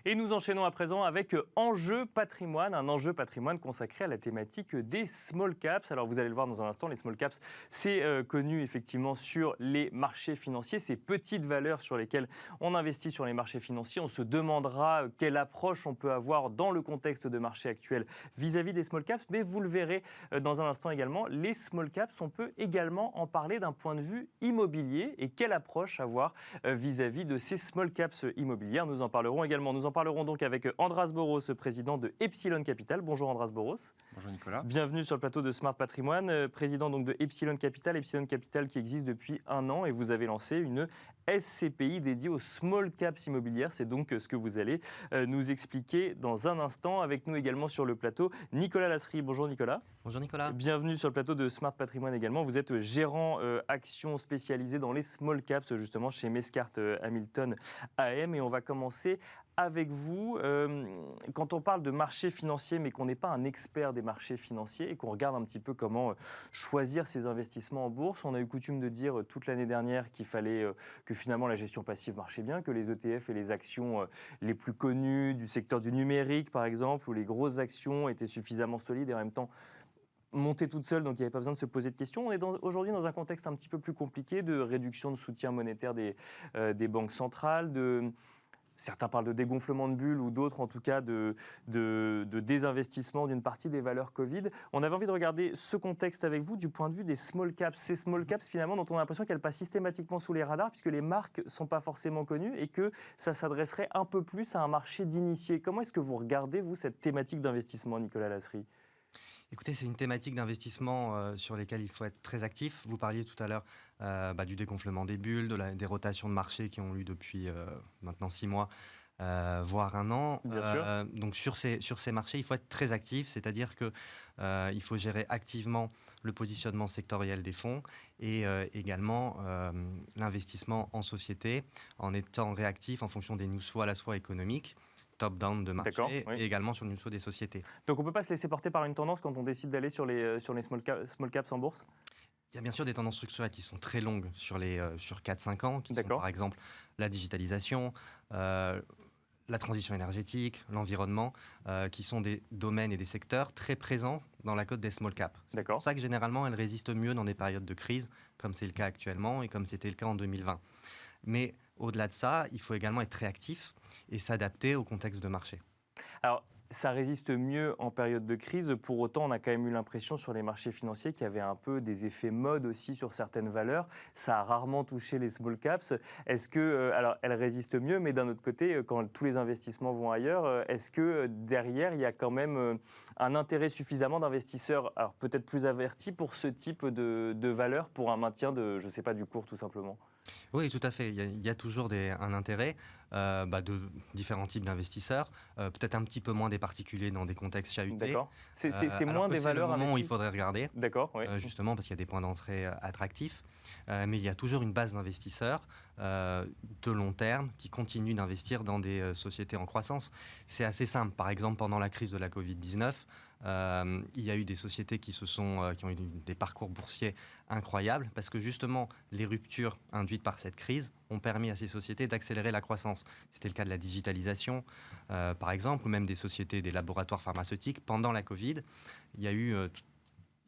Et nous enchaînons à présent avec Enjeu patrimoine, un enjeu patrimoine consacré à la thématique des small caps. Alors vous allez le voir dans un instant, les small caps, c'est connu effectivement sur les marchés financiers, ces petites valeurs sur lesquelles on investit sur les marchés financiers. On se demandera quelle approche on peut avoir dans le contexte de marché actuel vis-à-vis des small caps, mais vous le verrez dans un instant également, les small caps, on peut également en parler d'un point de vue immobilier et quelle approche avoir vis-à-vis de ces small caps immobilières. Nous en parlerons également. Nous en parlerons donc avec Andras Boros, président de Epsilon Capital. Bonjour Andras Boros. Bonjour Nicolas. Bienvenue sur le plateau de Smart Patrimoine, président donc de Epsilon Capital. Epsilon Capital qui existe depuis 1 an et vous avez lancé une SCPI dédiée aux small caps immobilières. C'est donc ce que vous allez nous expliquer dans un instant. Avec nous également sur le plateau, Nicolas Lasserie. Bonjour Nicolas. Bonjour Nicolas. Bienvenue sur le plateau de Smart Patrimoine également. Vous êtes gérant action spécialisé dans les small caps justement chez Mescart Hamilton AM et on va commencer avec vous. Quand on parle de marché financier, mais qu'on n'est pas un expert des marchés financiers et qu'on regarde un petit peu comment choisir ses investissements en bourse, on a eu coutume de dire toute l'année dernière qu'il fallait que finalement la gestion passive marchait bien, que les ETF et les actions les plus connues du secteur du numérique, par exemple, où les grosses actions étaient suffisamment solides et en même temps montées toutes seules, donc il n'y avait pas besoin de se poser de questions. On est aujourd'hui dans un contexte un petit peu plus compliqué de réduction de soutien monétaire des banques centrales, certains parlent de dégonflement de bulles ou d'autres en tout cas de désinvestissement d'une partie des valeurs Covid. On avait envie de regarder ce contexte avec vous du point de vue des small caps. Ces small caps finalement dont on a l'impression qu'elles passent systématiquement sous les radars puisque les marques ne sont pas forcément connues et que ça s'adresserait un peu plus à un marché d'initiés. Comment est-ce que vous regardez vous cette thématique d'investissement, Nicolas Lasserie ? Écoutez, c'est une thématique d'investissement sur lesquelles il faut être très actif. Vous parliez tout à l'heure du dégonflement des bulles, des rotations de marché qui ont lieu depuis maintenant 6 mois, voire 1 an. Bien sûr. Donc sur ces marchés, il faut être très actif, c'est-à-dire qu'il faut gérer activement le positionnement sectoriel des fonds et également l'investissement en société en étant réactif en fonction des news flow à la fois économiques, top-down de marché oui. et également sur le niveau des sociétés. Donc on ne peut pas se laisser porter par une tendance quand on décide d'aller sur les small caps en bourse ? Il y a bien sûr des tendances structurelles qui sont très longues sur 4-5 ans, qui sont par exemple la digitalisation, la transition énergétique, l'environnement, qui sont des domaines et des secteurs très présents dans la cote des small caps. C'est pour ça que généralement elles résistent mieux dans des périodes de crise, comme c'est le cas actuellement et comme c'était le cas en 2020. Mais au-delà de ça, il faut également être très actif et s'adapter au contexte de marché. Alors, ça résiste mieux en période de crise. Pour autant, on a quand même eu l'impression sur les marchés financiers qu'il y avait un peu des effets mode aussi sur certaines valeurs. Ça a rarement touché les small caps. Est-ce que, alors, elles résistent mieux, mais d'un autre côté, quand tous les investissements vont ailleurs, est-ce que derrière, il y a quand même un intérêt suffisamment d'investisseurs, alors peut-être plus avertis pour ce type de valeur, pour un maintien de, je ne sais pas, du cours tout simplement ? Oui, tout à fait. Il y a toujours un intérêt de différents types d'investisseurs, peut-être un petit peu moins des particuliers dans des contextes chahutés. D'accord. C'est moins des valeurs investies. C'est le moment où il faudrait regarder. D'accord, oui. Justement parce qu'il y a des points d'entrée attractifs. Mais il y a toujours une base d'investisseurs de long terme qui continuent d'investir dans des sociétés en croissance. C'est assez simple. Par exemple, pendant la crise de la Covid-19, il y a eu des sociétés qui ont eu des parcours boursiers incroyables parce que justement les ruptures induites par cette crise ont permis à ces sociétés d'accélérer la croissance. C'était le cas de la digitalisation par exemple, ou même des sociétés, des laboratoires pharmaceutiques. Pendant la Covid, il y a eu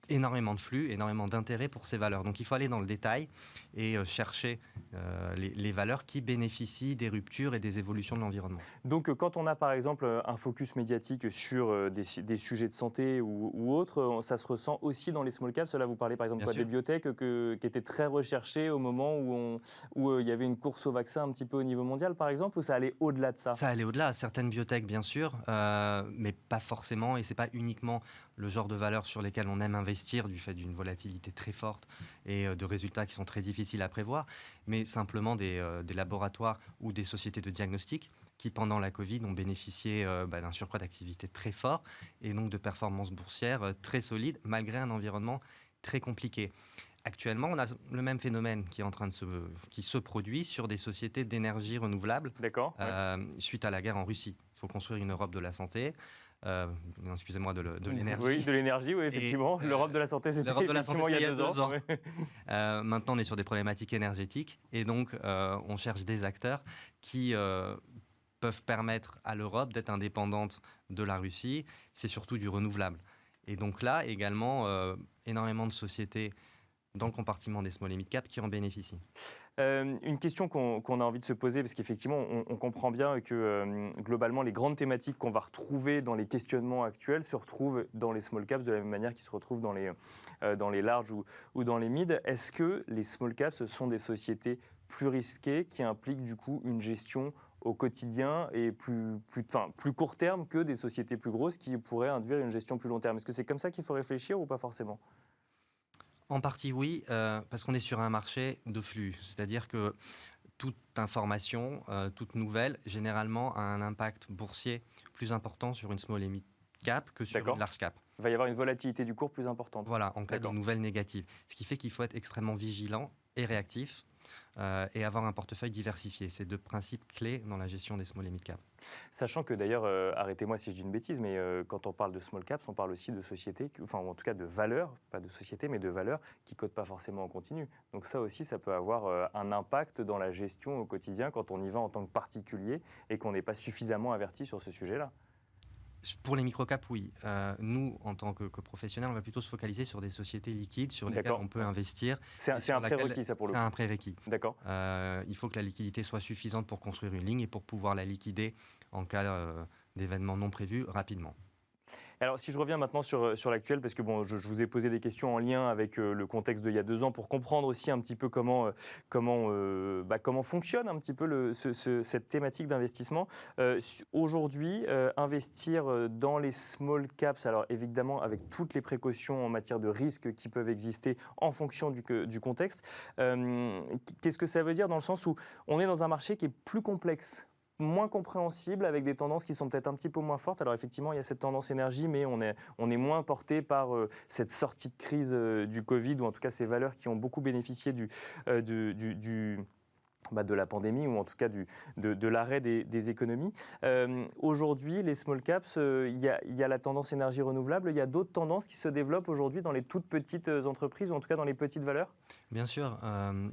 énormément de flux, énormément d'intérêt pour ces valeurs. Donc il faut aller dans le détail et chercher les valeurs qui bénéficient des ruptures et des évolutions de l'environnement. Donc quand on a par exemple un focus médiatique sur des sujets de santé ou autres, ça se ressent aussi dans les small caps. Là vous parlez par exemple des biotech qui étaient très recherchées au moment où il y avait une course au vaccin un petit peu au niveau mondial par exemple, ou ça allait au-delà de ça ? Ça allait au-delà. Certaines biotech bien sûr, mais pas forcément, et c'est pas uniquement le genre de valeurs sur lesquelles on aime investir du fait d'une volatilité très forte et de résultats qui sont très difficiles à prévoir, mais simplement des laboratoires ou des sociétés de diagnostic qui, pendant la Covid, ont bénéficié d'un surcroît d'activité très fort et donc de performances boursières très solides, malgré un environnement très compliqué. Actuellement, on a le même phénomène qui se produit sur des sociétés d'énergie renouvelable. D'accord. Suite à la guerre en Russie. Il faut construire une Europe de la santé. Excusez-moi, de l'énergie. Oui, de l'énergie, oui, effectivement. L'Europe de la santé, c'était effectivement il y a 2 ans. Maintenant, on est sur des problématiques énergétiques et donc on cherche des acteurs qui peuvent permettre à l'Europe d'être indépendante de la Russie, c'est surtout du renouvelable. Et donc là, également, énormément de sociétés dans le compartiment des small et mid cap qui en bénéficient. Une question qu'on a envie de se poser, parce qu'effectivement, on comprend bien que globalement, les grandes thématiques qu'on va retrouver dans les questionnements actuels se retrouvent dans les small caps de la même manière qu'ils se retrouvent dans les larges ou dans les mid. Est-ce que les small caps sont des sociétés plus risquées qui impliquent du coup une gestion au quotidien et plus court terme que des sociétés plus grosses qui pourraient induire une gestion plus long terme? Est-ce que c'est comme ça qu'il faut réfléchir ou pas forcément? En partie, oui, parce qu'on est sur un marché de flux. C'est-à-dire que toute information, toute nouvelle, généralement, a un impact boursier plus important sur une small et mid cap que sur une large cap. Il va y avoir une volatilité du cours plus importante. Voilà, en cas de nouvelles négatives. Ce qui fait qu'il faut être extrêmement vigilant et réactif et avoir un portefeuille diversifié. C'est deux principes clés dans la gestion des small et mid cap. Sachant que d'ailleurs, arrêtez-moi si je dis une bêtise, mais quand on parle de small caps, on parle aussi de sociétés, enfin en tout cas de valeurs, pas de sociétés, mais de valeurs qui ne cotent pas forcément en continu. Donc ça aussi, ça peut avoir un impact dans la gestion au quotidien quand on y va en tant que particulier et qu'on n'est pas suffisamment averti sur ce sujet-là. Pour les microcaps, oui. Nous, en tant que professionnels, on va plutôt se focaliser sur des sociétés liquides sur lesquelles on peut investir. C'est un prérequis, ça, pour le coup. C'est un prérequis. D'accord. Il faut que la liquidité soit suffisante pour construire une ligne et pour pouvoir la liquider en cas d'événements non prévus rapidement. Alors, si je reviens maintenant sur l'actuel, parce que bon, je vous ai posé des questions en lien avec le contexte d'il y a 2 ans pour comprendre aussi un petit peu comment fonctionne un petit peu cette thématique d'investissement. Aujourd'hui, investir dans les small caps, alors évidemment avec toutes les précautions en matière de risques qui peuvent exister en fonction du contexte, qu'est-ce que ça veut dire dans le sens où on est dans un marché qui est plus complexe, moins compréhensible, avec des tendances qui sont peut-être un petit peu moins fortes. Alors effectivement, il y a cette tendance énergie, mais on est moins porté par cette sortie de crise du Covid, ou en tout cas ces valeurs qui ont beaucoup bénéficié de la pandémie, ou en tout cas de l'arrêt des économies. Aujourd'hui, les small caps, il y a la tendance énergie renouvelable. Il y a d'autres tendances qui se développent aujourd'hui dans les toutes petites entreprises, ou en tout cas dans les petites valeurs? Bien sûr,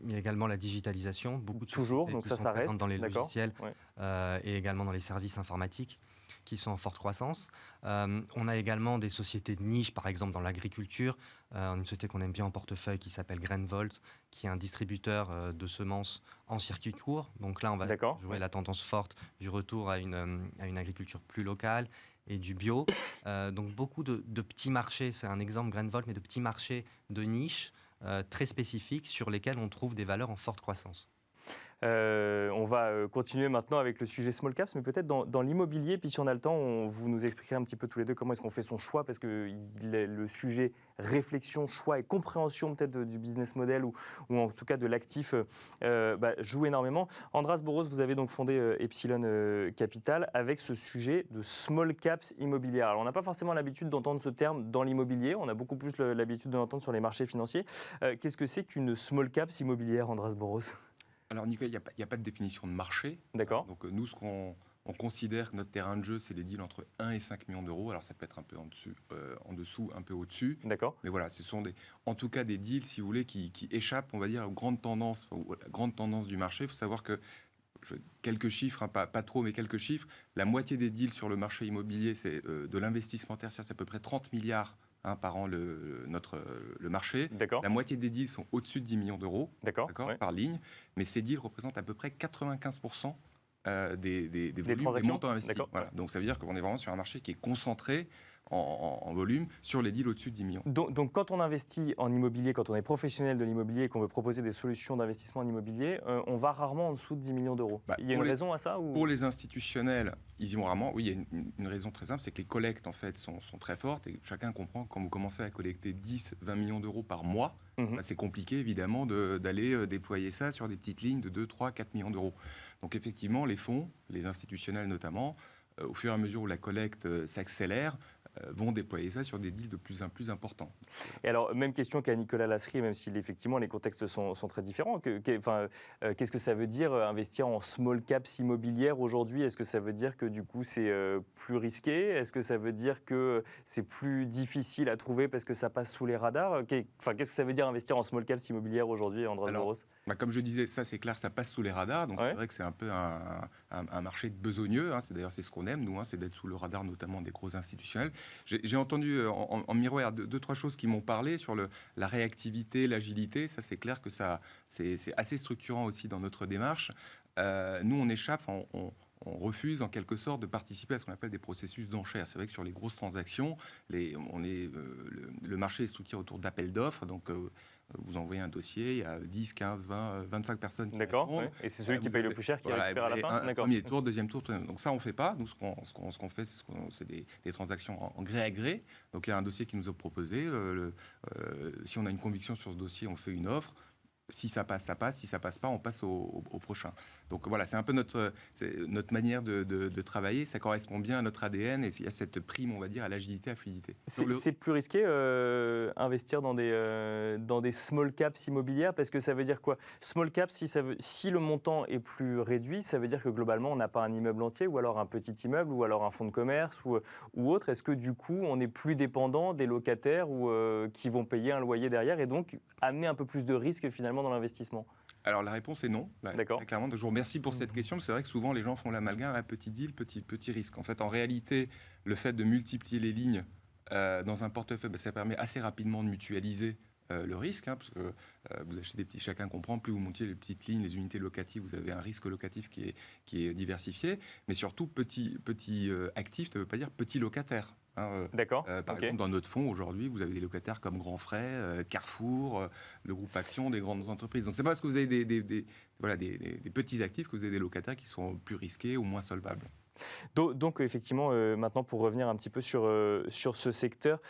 il y a également la digitalisation. Beaucoup de Toujours, sociétés donc qui ça sont reste. présentes dans les D'accord. logiciels Ouais. et également dans les services informatiques qui sont en forte croissance. On a également des sociétés de niche, par exemple dans l'agriculture. Une société qu'on aime bien en portefeuille qui s'appelle Grainvolt, qui est un distributeur de semences en circuit court. Donc là, on va jouer la tendance forte du retour à une agriculture plus locale et du bio. Donc beaucoup de petits marchés, c'est un exemple Grainvolt, mais de petits marchés de niche très spécifiques sur lesquels on trouve des valeurs en forte croissance. On va continuer maintenant avec le sujet small caps, mais peut-être dans l'immobilier. Puis si on a le temps, vous nous expliquerez un petit peu tous les deux comment est-ce qu'on fait son choix, parce que le sujet réflexion, choix et compréhension peut-être du business model ou en tout cas de l'actif joue énormément. Andras Boros, vous avez donc fondé Epsilon Capital avec ce sujet de small caps immobilières. Alors on n'a pas forcément l'habitude d'entendre ce terme dans l'immobilier, on a beaucoup plus l'habitude de l'entendre sur les marchés financiers. Qu'est-ce que c'est qu'une small caps immobilière, Andras Boros? Alors Nicolas, il n'y a pas de définition de marché. D'accord. Donc nous, ce qu'on considère que notre terrain de jeu, c'est les deals entre 1 et 5 millions d'euros. Alors ça peut être un peu en dessous, un peu au-dessus. D'accord. Mais voilà, ce sont en tout cas des deals, si vous voulez, qui échappent, on va dire, aux grandes tendances du marché. Il faut savoir que, quelques chiffres, hein, pas trop, mais quelques chiffres. La moitié des deals sur le marché immobilier, c'est de l'investissement tertiaire, c'est à peu près 30 milliards par an le marché. La moitié des deals sont au-dessus de 10 millions d'euros par ligne, mais ces deals représentent à peu près 95% des volumes, des montants investis. Voilà. Donc ça veut dire qu'on est vraiment sur un marché qui est concentré en volume sur les deals au-dessus de 10 millions. Donc quand on investit en immobilier, quand on est professionnel de l'immobilier et qu'on veut proposer des solutions d'investissement en immobilier, on va rarement en dessous de 10 millions d'euros. Il y a une raison à ça ou... Pour les institutionnels, ils y vont rarement. Oui, il y a une raison très simple, c'est que les collectes en fait sont très fortes et chacun comprend que quand vous commencez à collecter 10-20 millions d'euros par mois, c'est compliqué évidemment d'aller déployer ça sur des petites lignes de 2, 3, 4 millions d'euros. Donc effectivement, les fonds, les institutionnels notamment, au fur et à mesure où la collecte s'accélère, vont déployer ça sur des deals de plus en plus importants. Et alors, même question qu'à Nicolas Lasserie, même si effectivement les contextes sont très différents. Qu'est-ce que ça veut dire investir en small caps immobilières aujourd'hui? Est-ce que ça veut dire que du coup c'est plus risqué? Est-ce que ça veut dire que c'est plus difficile à trouver parce que ça passe sous les radars? Qu'est-ce que ça veut dire investir en small caps immobilières aujourd'hui, Andras Boros? Comme je disais, ça c'est clair, ça passe sous les radars. Donc Ouais. c'est vrai que c'est un peu un marché besogneux. C'est d'ailleurs c'est ce qu'on aime, nous, c'est d'être sous le radar, notamment des gros institutionnels. J'ai entendu en miroir deux, trois choses qui m'ont parlé sur la réactivité, l'agilité. Ça c'est clair que c'est assez structurant aussi dans notre démarche. Nous, on échappe, on refuse en quelque sorte de participer à ce qu'on appelle des processus d'enchères. C'est vrai que sur les grosses transactions, le marché est structuré autour d'appels d'offres. Donc, vous envoyez un dossier, il y a 10, 15, 20, 25 personnes qui D'accord. répondent. Ouais. Et c'est celui qui Vous paye le avez- plus cher qui voilà, récupère à la et fin. un D'accord. premier tour, deuxième tour. Donc ça, on ne fait pas. Nous, ce qu'on fait, c'est des transactions en gré à gré. Donc il y a un dossier qui nous est proposé. Si on a une conviction sur ce dossier, on fait une offre. Si ça passe, ça passe. Si ça passe pas, on passe au prochain. Donc voilà, c'est un peu notre manière de travailler. Ça correspond bien à notre ADN et il y a cette prime, on va dire, à l'agilité, à la fluidité. C'est plus risqué investir dans des small caps immobilières parce que ça veut dire quoi? Small caps, si le montant est plus réduit, ça veut dire que globalement on n'a pas un immeuble entier ou alors un petit immeuble ou alors un fonds de commerce ou autre. Est-ce que du coup on est plus dépendant des locataires qui vont payer un loyer derrière et donc amener un peu plus de risque finalement dans l'investissement? Alors la réponse est non. D'accord. Très clairement. Donc, je vous remercie pour cette question. C'est vrai que souvent les gens font l'amalgame à petit deal, petit risque. En fait, en réalité, le fait de multiplier les lignes dans un portefeuille, ça permet assez rapidement de mutualiser le risque, parce que vous achetez des petits, chacun comprend, plus vous montiez les petites lignes, les unités locatives, vous avez un risque locatif qui est diversifié, mais surtout petit actif, ça ne veut pas dire petit locataire. D'accord. Par Ok. exemple, dans notre fonds, aujourd'hui, vous avez des locataires comme Grand Frais, Carrefour, le groupe Action, des grandes entreprises. Donc, c'est pas parce que vous avez des petits actifs que vous avez des locataires qui sont plus risqués ou moins solvables. Donc effectivement, maintenant pour revenir un petit peu sur ce secteur,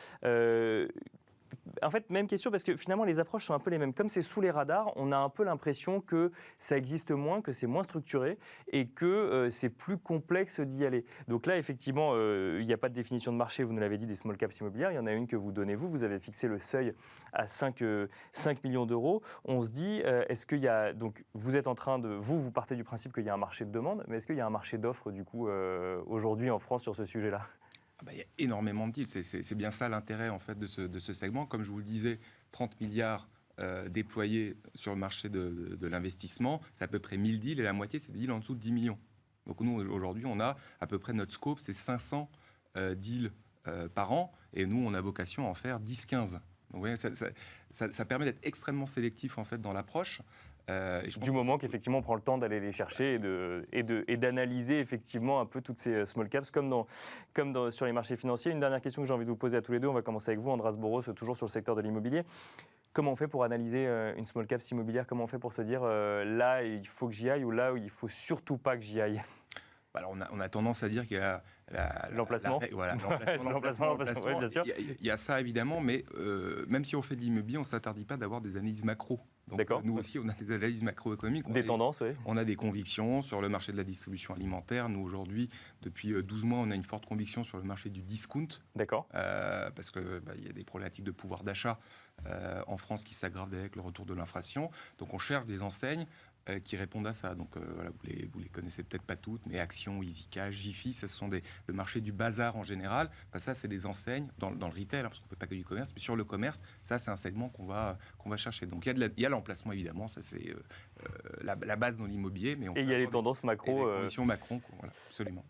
en fait, même question parce que finalement les approches sont un peu les mêmes. Comme c'est sous les radars, on a un peu l'impression que ça existe moins, que c'est moins structuré et que c'est plus complexe d'y aller. Donc là, effectivement, il n'y a pas de définition de marché, vous nous l'avez dit, des small caps immobilières. Il y en a une que vous donnez vous avez fixé le seuil à 5 millions d'euros. On se dit, est-ce qu'il y a... Donc vous êtes en train de... Vous partez du principe qu'il y a un marché de demande, mais est-ce qu'il y a un marché d'offres du coup aujourd'hui en France sur ce sujet-là? Il y a énormément de deals. C'est bien ça l'intérêt en fait de ce segment. Comme je vous le disais, 30 milliards déployés sur le marché de l'investissement, c'est à peu près 1000 deals et la moitié, c'est des deals en dessous de 10 millions. Donc nous, aujourd'hui, on a à peu près notre scope, c'est 500 deals par an et nous, on a vocation à en faire 10-15. Donc vous voyez, ça permet d'être extrêmement sélectif en fait dans l'approche. Du moment qu'effectivement on prend le temps d'aller les chercher et d'analyser effectivement un peu toutes ces small caps comme sur les marchés financiers. Une dernière question que j'ai envie de vous poser à tous les deux, on va commencer avec vous, Andras Boros, toujours sur le secteur de l'immobilier. Comment on fait pour analyser une small cap immobilière? Comment on fait pour se dire là il faut que j'y aille ou là il ne faut surtout pas que j'y aille? Alors on a tendance à dire qu'il y a l'emplacement. Voilà, L'emplacement, oui, bien sûr. Il y a ça évidemment, mais même si on fait de l'immobilier, on ne s'interdit pas d'avoir des analyses macro. Donc nous aussi, on a des analyses macroéconomiques. Des tendances, oui. On a des convictions sur le marché de la distribution alimentaire. Nous, aujourd'hui, depuis 12 mois, on a une forte conviction sur le marché du discount. D'accord. Parce qu'il y a des problématiques de pouvoir d'achat en France qui s'aggravent avec le retour de l'inflation. Donc on cherche des enseignes qui répondent à ça. Donc voilà, vous les connaissez peut-être pas toutes, mais Action, EasyCash, Jiffy, ce sont le marché du bazar en général. Ça, c'est des enseignes dans le retail, parce qu'on ne peut pas que du commerce, mais sur le commerce, ça, c'est un segment qu'on va chercher. Donc il y a l'emplacement, évidemment, ça c'est la base dans l'immobilier. Mais et il y a les tendances macro. Les conditions macro, voilà, absolument.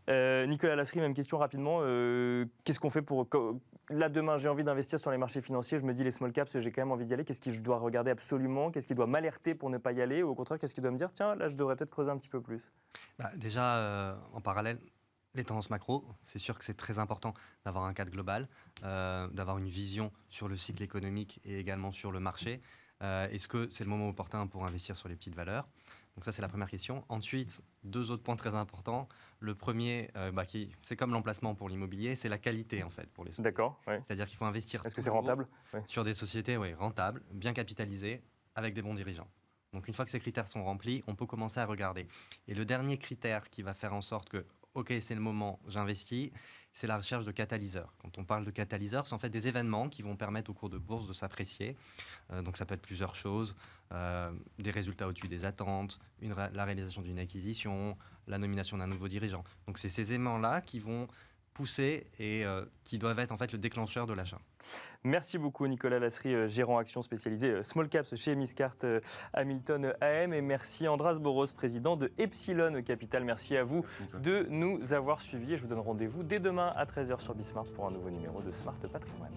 Nicolas Lasserie, même question rapidement. Qu'est-ce qu'on fait pour... Là, demain, j'ai envie d'investir sur les marchés financiers. Je me dis, les small caps, j'ai quand même envie d'y aller. Qu'est-ce que je dois regarder absolument? Qu'est-ce qui doit m'alerter pour ne pas y aller? Ou au contraire, qu'est-ce qui doit me dire, tiens, là, je devrais peut-être creuser un petit peu plus? Déjà, en parallèle, les tendances macro, c'est sûr que c'est très important d'avoir un cadre global, d'avoir une vision sur le cycle économique et également sur le marché. Est-ce que c'est le moment opportun pour investir sur les petites valeurs? Donc ça, c'est la première question. Ensuite, deux autres points très importants. Le premier, c'est comme l'emplacement pour l'immobilier, c'est la qualité en fait pour les sociétés. D'accord. Ouais. C'est-à-dire qu'il faut investir. Est-ce que c'est rentable? Sur des sociétés rentables, bien capitalisées, avec des bons dirigeants. Donc une fois que ces critères sont remplis, on peut commencer à regarder. Et le dernier critère qui va faire en sorte que, ok, c'est le moment, j'investis, c'est la recherche de catalyseurs. Quand on parle de catalyseurs, c'est en fait des événements qui vont permettre au cours de bourse de s'apprécier. Donc ça peut être plusieurs choses, des résultats au-dessus des attentes, la réalisation d'une acquisition, la nomination d'un nouveau dirigeant. Donc c'est ces éléments-là qui vont poussées et qui doivent être en fait le déclencheur de l'achat. Merci beaucoup Nicolas Lasserie, gérant action spécialisé Small Caps chez Miscart Hamilton AM. Et merci Andras Boros, président de Epsilon Capital. Merci à vous de nous avoir suivis. Et je vous donne rendez-vous dès demain à 13h sur Bismart pour un nouveau numéro de Smart Patrimoine.